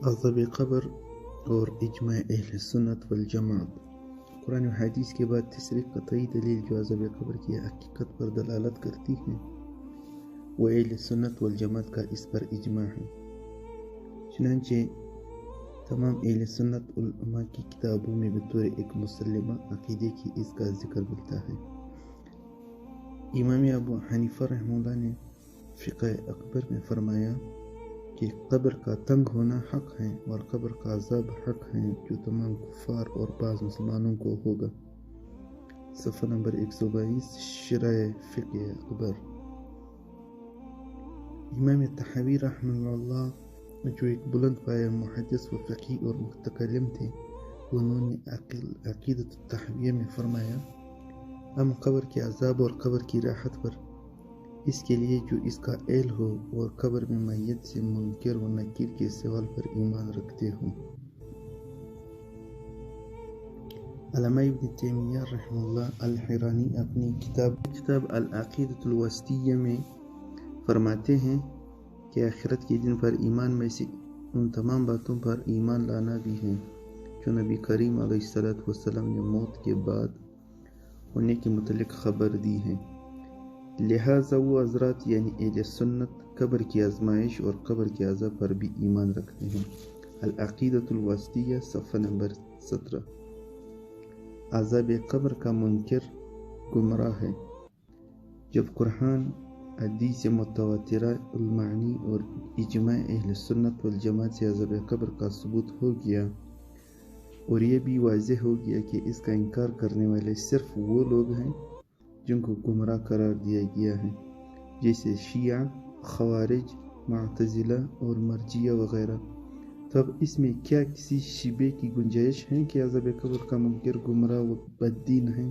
عذاب قبر اور اجماع اہل سنت والجماعت۔ قرآن و حدیث کے بعد تیسری قطعی دلیل جو عذاب قبر کی حقیقت پر دلالت کرتی ہے وہ اہل سنت والجماعت کا اس پر اجماع ہے۔ چنانچہ تمام اہل سنت علماء کی کتابوں میں بطور ایک مسلمہ عقیدے کی اس کا ذکر ملتا ہے۔ امام ابو حنیفہ رحمہ اللہ نے فقہ اکبر میں فرمایا کہ قبر کا تنگ ہونا حق ہے اور قبر کا عذاب حق ہے جو تمام کفار اور بعض مسلمانوں کو ہوگا۔ صفحہ نمبر 122 شرح فقہ اکبر۔ امام طحاوی رحمہ اللہ جو ایک بلند پایہ محدث و فقی اور متکلم تھے، انہوں نے عقیدۃ الطحاویہ میں فرمایا، ہم قبر کے عذاب اور قبر کی راحت پر، اس کے لیے جو اس کا اہل ہو، اور قبر میں میت سے منکر و نکیر کے سوال پر ایمان رکھتے ہوں۔ علامہ ابن تیمیہ رحمہ اللہ الحرانی اپنی کتاب العقیدۃ الوسطیہ میں فرماتے ہیں کہ آخرت کے دن پر ایمان میں سے ان تمام باتوں پر ایمان لانا بھی ہے جو نبی کریم علیہ السلام نے موت کے بعد ہونے کے متعلق خبر دی ہے۔ لہٰذا وہ حضرات یعنی اہل سنت قبر کی آزمائش اور قبر کے عذاب پر بھی ایمان رکھتے ہیں۔ العقیدۃ الوسطیہ صفحہ نمبر 17۔ عذاب قبر کا منکر گمراہ ہے۔ جب قرآن، حدیث متواترہ المعانی اور اجماع اہل سنت والجماعت سے عذاب قبر کا ثبوت ہو گیا اور یہ بھی واضح ہو گیا کہ اس کا انکار کرنے والے صرف وہ لوگ ہیں جن کو گمراہ قرار دیا گیا ہے، جیسے شیعہ، خوارج، معتزلہ اور مرجئیہ وغیرہ، تب اس میں کیا کسی شبے کی گنجائش ہے کہ عذاب قبر کا منکر گمراہ و بددین ہے؟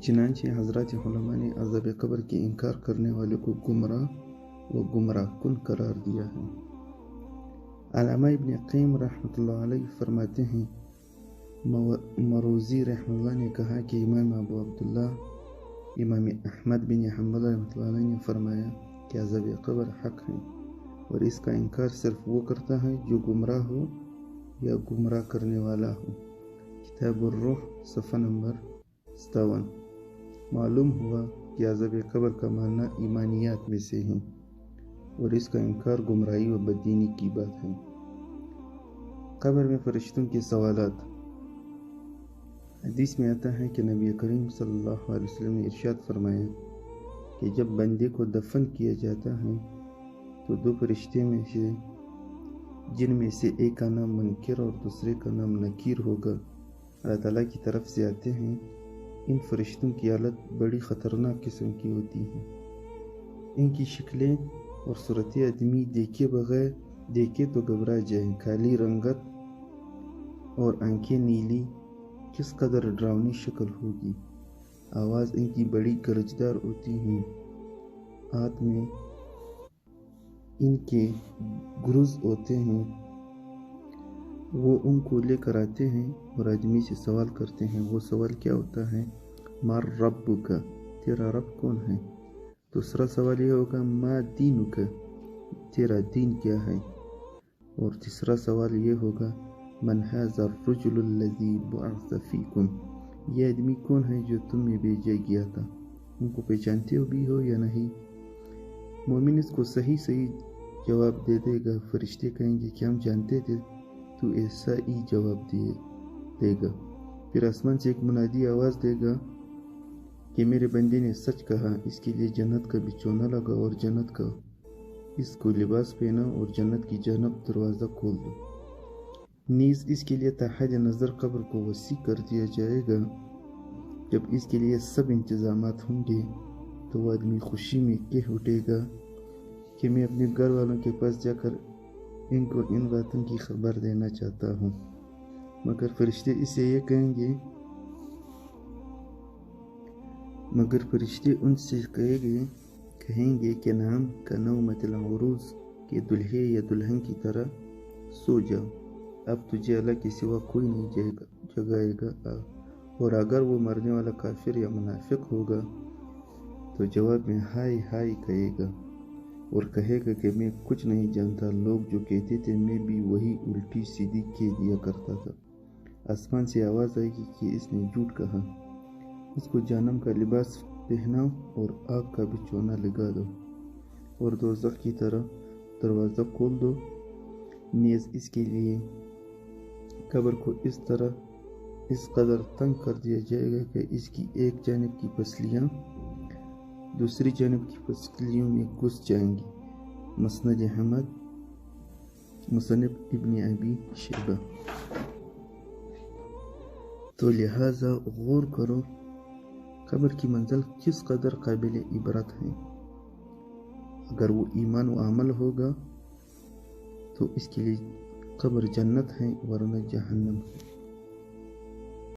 چنانچہ حضرات علماء نے عذاب قبر کے انکار کرنے والے کو گمراہ و گمراہ کن قرار دیا ہے۔ علامہ ابن قیم رحمۃ اللہ علیہ فرماتے ہیں، مروزی رحمہ اللہ نے کہا کہ امام ابو عبداللہ امام احمد بن حنبل رحمۃ اللہ علیہ نے فرمایا کہ عذاب قبر حق ہے اور اس کا انکار صرف وہ کرتا ہے جو گمراہ ہو یا گمراہ کرنے والا ہو۔ کتاب الروح صفحہ نمبر 57۔ معلوم ہوا کہ عذاب قبر کا معنی ایمانیات میں سے ہیں اور اس کا انکار گمراہی و بددینی کی بات ہے۔ قبر میں فرشتوں کے سوالات۔ حدیث میں آتا ہے کہ نبی کریم صلی اللہ علیہ وسلم نے ارشاد فرمایا کہ جب بندے کو دفن کیا جاتا ہے تو دو فرشتے میں سے جن میں سے ایک کا نام منکر اور دوسرے کا نام نکیر ہوگا، اللہ تعالیٰ کی طرف سے آتے ہیں۔ ان فرشتوں کی حالت بڑی خطرناک قسم کی ہوتی ہے۔ ان کی شکلیں اور صورت آدمی دیکھے تو گھبرا جائے۔ کالی رنگت اور آنکھیں نیلی، کس قدر ڈراؤنی شکل ہوگی۔ آواز ان کی بڑی گرجدار ہوتی ہے۔ ہاتھ میں ان کے گرز ہوتے ہیں۔ وہ ان کو لے کر آتے ہیں اور آدمی سے سوال کرتے ہیں۔ وہ سوال کیا ہوتا ہے؟ ما ربک، تیرا رب کون ہے؟ دوسرا سوال یہ ہوگا ما دینک، تیرا دین کیا ہے؟ اور تیسرا سوال یہ ہوگا من ھذا الرجل الذی بعث فیکم، یہ آدمی کون ہے جو تم میں بھیجا گیا تھا؟ ان کو پہچانتے بھی ہو یا نہیں؟ مومن اس کو صحیح جواب دے دے گا۔ فرشتے کہیں گے کہ ہم جانتے تھے تو ایسا ہی جواب دے گا۔ پھر آسمان سے ایک منادی آواز دے گا کہ میرے بندے نے سچ کہا، اس کے لیے جنت کا بچھونا لگا اور جنت کا اس کو لباس پہنا اور جنت کی جانب دروازہ کھول دو۔ نیز اس کے لیے تا حد نظر قبر کو وسیع کر دیا جائے گا۔ جب اس کے لیے سب انتظامات ہوں گے تو وہ آدمی خوشی میں کہہ اٹھے گا کہ میں اپنے گھر والوں کے پاس جا کر ان کو ان باتوں کی خبر دینا چاہتا ہوں، مگر فرشتے اسے یہ ان سے کہیں گے کہ نام کا نومت العروس کے دلہے یا دلہن کی طرح سو جاؤ، اب تجھے اللہ کے سوا کوئی نہیں جگائے گا۔ اور اگر وہ مرنے والا کافر یا منافق ہوگا تو جواب میں ہائے ہائے کہے گا اور کہے گا کہ میں کچھ نہیں جانتا۔ لوگ جو کہتے تھے میں بھی وہی الٹی سیدھی کہہ دیا کرتا تھا۔ آسمان سے آواز آئے گی کہ اس نے جھوٹ کہا۔ اس کو جہنم کا لباس پہناؤ اور آگ کا بچھونا لگا دو اور دوزخ کی طرف دروازہ کھول دو۔ نیز اس کے لیے قبر کو اس قدر تنگ کر دیا جائے گا کہ اس کی ایک جانب کی پسلیاں دوسری جانب کی پسلیوں میں گھس جائیں گی۔ مسند احمد، مصنف ابن ابی شیبہ۔ تو لہٰذا غور کرو قبر کی منزل کس قدر قابل عبرت ہے۔ اگر وہ ایمان و عمل ہوگا تو اس کے لیے قبر جنت ہے ورنہ جہنم ہے۔